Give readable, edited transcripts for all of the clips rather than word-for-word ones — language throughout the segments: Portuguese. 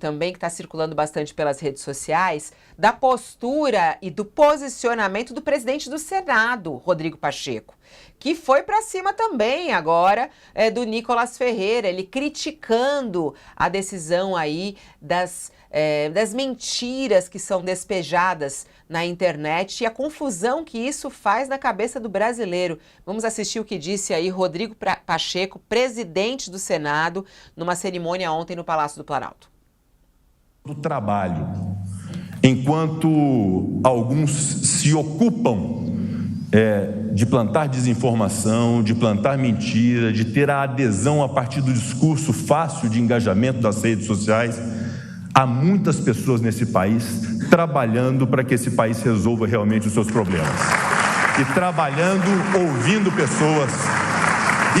também, que está circulando bastante pelas redes sociais, da postura e do posicionamento do presidente do Senado, Rodrigo Pacheco, que foi para cima também agora do Nicolas Ferreira, ele criticando a decisão aí das mentiras que são despejadas na internet e a confusão que isso faz na cabeça do brasileiro. Vamos assistir o que disse aí Rodrigo Pacheco, presidente do Senado, numa cerimônia ontem no Palácio do Planalto. Do trabalho, enquanto alguns se ocupam de plantar desinformação, de plantar mentira, de ter a adesão a partir do discurso fácil de engajamento das redes sociais, há muitas pessoas nesse país trabalhando para que esse país resolva realmente os seus problemas. E trabalhando, ouvindo pessoas,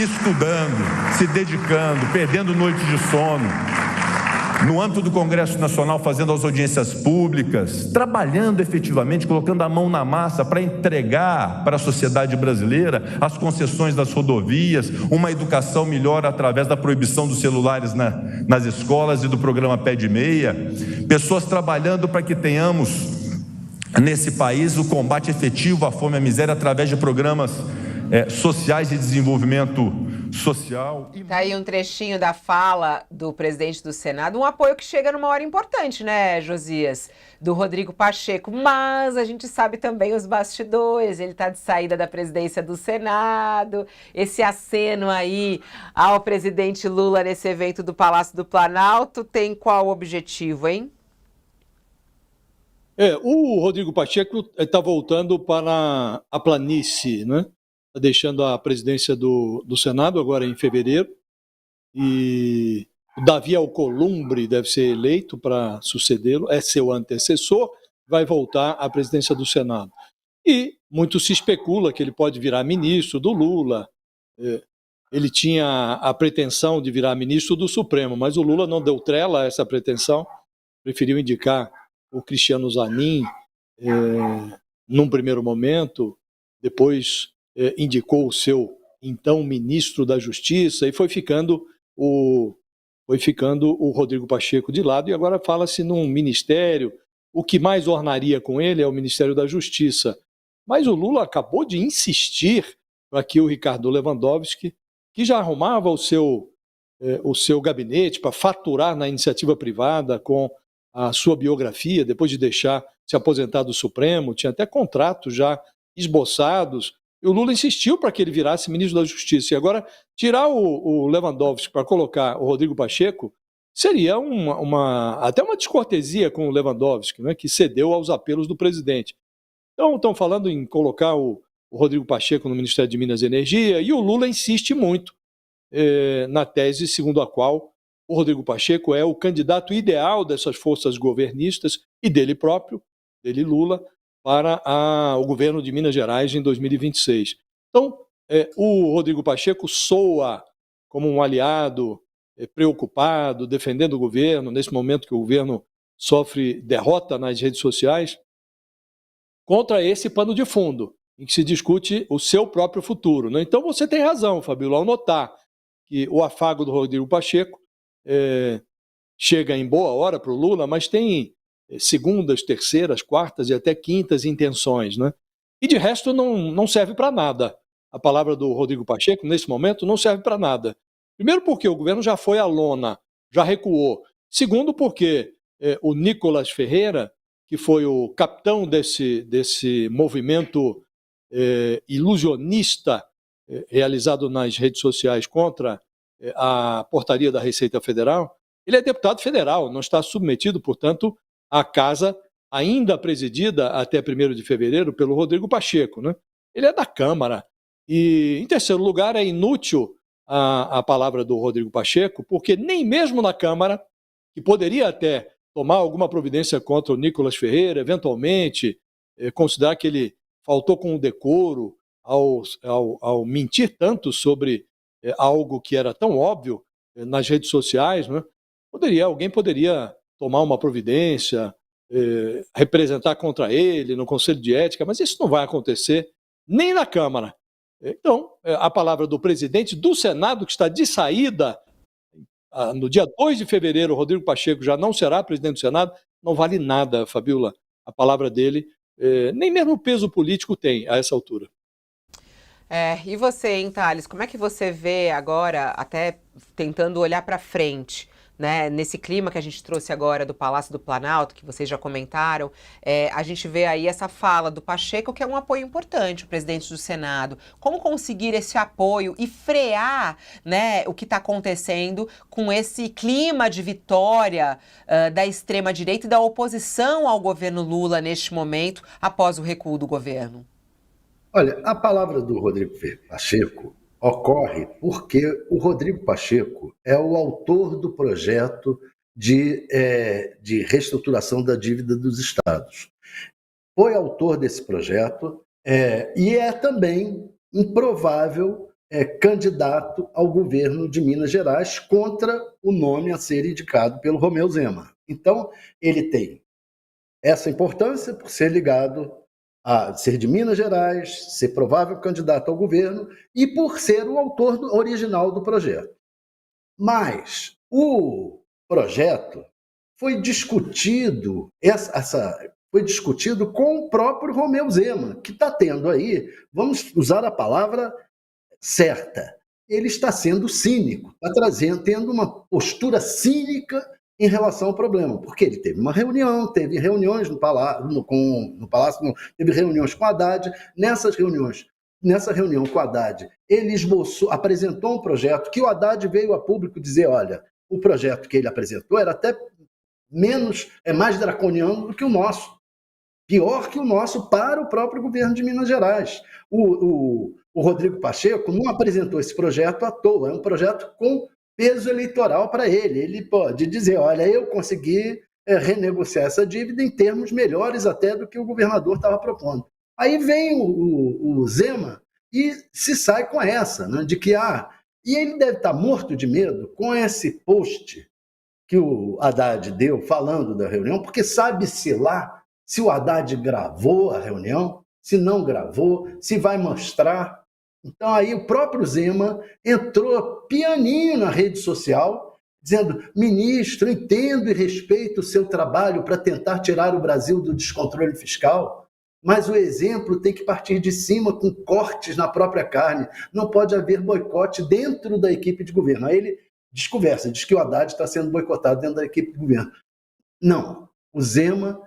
estudando, se dedicando, perdendo noites de sono, no âmbito do Congresso Nacional, fazendo as audiências públicas, trabalhando efetivamente, colocando a mão na massa para entregar para a sociedade brasileira as concessões das rodovias, uma educação melhor através da proibição dos celulares nas escolas e do programa Pé de Meia, pessoas trabalhando para que tenhamos nesse país o combate efetivo à fome e à miséria através de programas sociais de desenvolvimento social. Tá aí um trechinho da fala do presidente do Senado, um apoio que chega numa hora importante, né, Josias, do Rodrigo Pacheco, mas a gente sabe também os bastidores, ele tá de saída da presidência do Senado, esse aceno aí ao presidente Lula nesse evento do Palácio do Planalto tem qual objetivo, hein? O Rodrigo Pacheco está voltando para a planície, né? Está deixando a presidência do Senado agora em fevereiro e o Davi Alcolumbre deve ser eleito para sucedê-lo, é seu antecessor, vai voltar à presidência do Senado. E muito se especula que ele pode virar ministro do Lula. Ele tinha a pretensão de virar ministro do Supremo, mas o Lula não deu trela a essa pretensão, preferiu indicar o Cristiano Zanin num primeiro momento, depois indicou o seu então ministro da Justiça e foi ficando o Rodrigo Pacheco de lado e agora fala-se num ministério. O que mais ornaria com ele é o Ministério da Justiça. Mas o Lula acabou de insistir para que o Ricardo Lewandowski, que já arrumava o seu gabinete para faturar na iniciativa privada com a sua biografia, depois de deixar se aposentar do Supremo, tinha até contratos já esboçados. E o Lula insistiu para que ele virasse ministro da Justiça. E agora, tirar o Lewandowski para colocar o Rodrigo Pacheco seria até uma descortesia com o Lewandowski, né, que cedeu aos apelos do presidente. Então, estão falando em colocar o Rodrigo Pacheco no Ministério de Minas e Energia, e o Lula insiste muito na tese segundo a qual o Rodrigo Pacheco é o candidato ideal dessas forças governistas e dele próprio, dele Lula, para o governo de Minas Gerais em 2026. Então, o Rodrigo Pacheco soa como um aliado preocupado, defendendo o governo, nesse momento que o governo sofre derrota nas redes sociais, contra esse pano de fundo, em que se discute o seu próprio futuro, né? Então você tem razão, Fabíola, ao notar que o afago do Rodrigo Pacheco chega em boa hora para o Lula, mas tem segundas, terceiras, quartas e até quintas intenções, né? E de resto não serve para nada. A palavra do Rodrigo Pacheco, nesse momento, não serve para nada. Primeiro porque o governo já foi à lona, já recuou. Segundo porque o Nicolas Ferreira, que foi o capitão desse movimento ilusionista realizado nas redes sociais contra a portaria da Receita Federal, ele é deputado federal, não está submetido, portanto, à casa ainda presidida até 1º de fevereiro pelo Rodrigo Pacheco, né? Ele é da Câmara. E, em terceiro lugar, é inútil a palavra do Rodrigo Pacheco, porque nem mesmo na Câmara, que poderia até tomar alguma providência contra o Nicolas Ferreira, eventualmente considerar que ele faltou com o decoro ao mentir tanto sobre algo que era tão óbvio nas redes sociais, né? Alguém poderia tomar uma providência, representar contra ele no Conselho de Ética, mas isso não vai acontecer nem na Câmara. Então, a palavra do presidente do Senado, que está de saída no dia 2 de fevereiro, o Rodrigo Pacheco já não será presidente do Senado, não vale nada, Fabiola, a palavra dele, nem mesmo peso político tem a essa altura. E você, hein, Thales, como é que você vê agora, até tentando olhar para frente, né, nesse clima que a gente trouxe agora do Palácio do Planalto, que vocês já comentaram, a gente vê aí essa fala do Pacheco, que é um apoio importante, o presidente do Senado. Como conseguir esse apoio e frear, né, o que está acontecendo com esse clima de vitória da extrema-direita e da oposição ao governo Lula neste momento, após o recuo do governo? Olha, a palavra do Rodrigo Pacheco ocorre porque o Rodrigo Pacheco é o autor do projeto de reestruturação da dívida dos estados. Foi autor desse projeto e é também um provável candidato ao governo de Minas Gerais contra o nome a ser indicado pelo Romeu Zema. Então, ele tem essa importância por ser ligado a ser de Minas Gerais, ser provável candidato ao governo e por ser o autor original do projeto. Mas o projeto foi discutido, foi discutido com o próprio Romeu Zema, que está tendo aí, vamos usar a palavra certa, ele está sendo cínico, está tendo uma postura cínica em relação ao problema, porque ele teve uma reunião, teve reuniões no Palácio, teve reuniões com o Haddad. Nessa reunião com o Haddad, ele apresentou um projeto que o Haddad veio a público dizer, olha, o projeto que ele apresentou era até mais draconiano do que o nosso, pior que o nosso para o próprio governo de Minas Gerais. O Rodrigo Pacheco não apresentou esse projeto à toa, é um projeto com peso eleitoral para ele. Ele pode dizer, olha, eu consegui renegociar essa dívida em termos melhores até do que o governador estava propondo. Aí vem o Zema e se sai com essa, né, de que, e ele deve estar morto de medo com esse post que o Haddad deu falando da reunião, porque sabe-se lá se o Haddad gravou a reunião, se não gravou, se vai mostrar. Então aí o próprio Zema entrou pianinho na rede social, dizendo, ministro, entendo e respeito o seu trabalho para tentar tirar o Brasil do descontrole fiscal, mas o exemplo tem que partir de cima com cortes na própria carne, não pode haver boicote dentro da equipe de governo. Aí ele desconversa, diz que o Haddad está sendo boicotado dentro da equipe de governo. Não, o Zema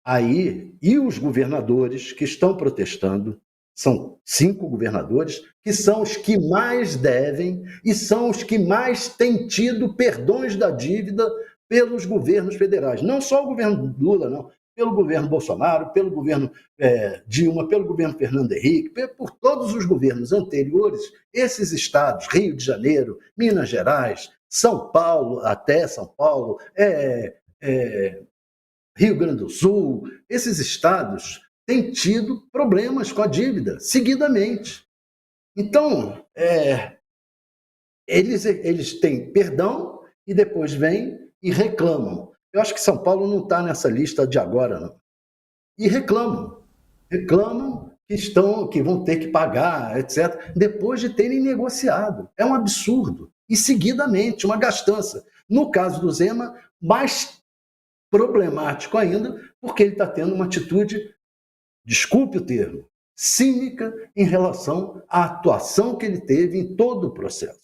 aí e os governadores que estão protestando, são 5 governadores, que são os que mais devem e são os que mais têm tido perdões da dívida pelos governos federais. Não só o governo Lula, não. Pelo governo Bolsonaro, pelo governo Dilma, pelo governo Fernando Henrique, por todos os governos anteriores, esses estados, Rio de Janeiro, Minas Gerais, São Paulo, Rio Grande do Sul, esses estados têm tido problemas com a dívida, seguidamente. Então, eles têm perdão e depois vêm e reclamam. Eu acho que São Paulo não está nessa lista de agora, não. E reclamam que vão ter que pagar, etc., depois de terem negociado. É um absurdo. E seguidamente, uma gastança. No caso do Zema, mais problemático ainda, porque ele está tendo uma atitude, desculpe o termo, cínica em relação à atuação que ele teve em todo o processo.